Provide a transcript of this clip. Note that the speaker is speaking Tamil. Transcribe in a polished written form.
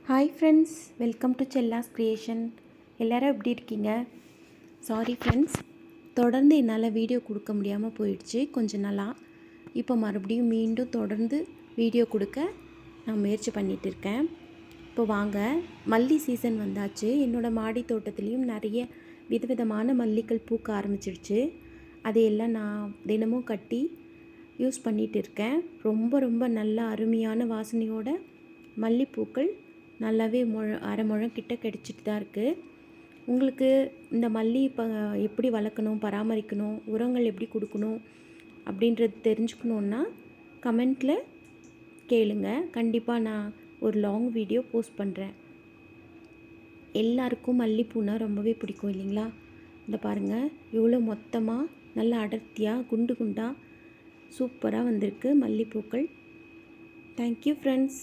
Hi friends, welcome to Chellas creation. எல்லோரும் எப்படி இருக்கீங்க? சாரி ஃப்ரெண்ட்ஸ், தொடர்ந்து என்னால் வீடியோ கொடுக்க முடியாமல் போயிடுச்சு கொஞ்ச நாளாக. இப்போ மறுபடியும் மீண்டும் தொடர்ந்து வீடியோ கொடுக்க நான் முயற்சி பண்ணிகிட்டு இருக்கேன். இப்போ வாங்க, மல்லி சீசன் வந்தாச்சு. என்னோடய மாடி தோட்டத்துலேயும் நிறைய விதவிதமான மல்லிகள் பூக்க ஆரம்பிச்சிடுச்சு. அதையெல்லாம் நான் தினமும் கட்டி யூஸ் பண்ணிகிட்டு இருக்கேன். ரொம்ப ரொம்ப நல்ல அருமையான வாசனையோட மல்லிப்பூக்கள் நல்லாவே அரை முழம் கிட்ட கிடச்சிட்டு தான் இருக்குது. உங்களுக்கு இந்த மல்லி இப்போ எப்படி வளர்க்கணும், பராமரிக்கணும், உரங்கள் எப்படி கொடுக்கணும் அப்படின்றது தெரிஞ்சுக்கணுன்னா கமெண்ட்டில் கேளுங்க. கண்டிப்பாக நான் ஒரு லாங் வீடியோ போஸ்ட் பண்ணுறேன். எல்லாருக்கும் மல்லிப்பூனா ரொம்பவே பிடிக்கும் இல்லைங்களா? இந்த பாருங்கள், எவ்வளோ மொத்தமாக நல்லா அடர்த்தியாக குண்டு குண்டாக சூப்பராக வந்திருக்கு மல்லிப்பூக்கள். Thank you friends.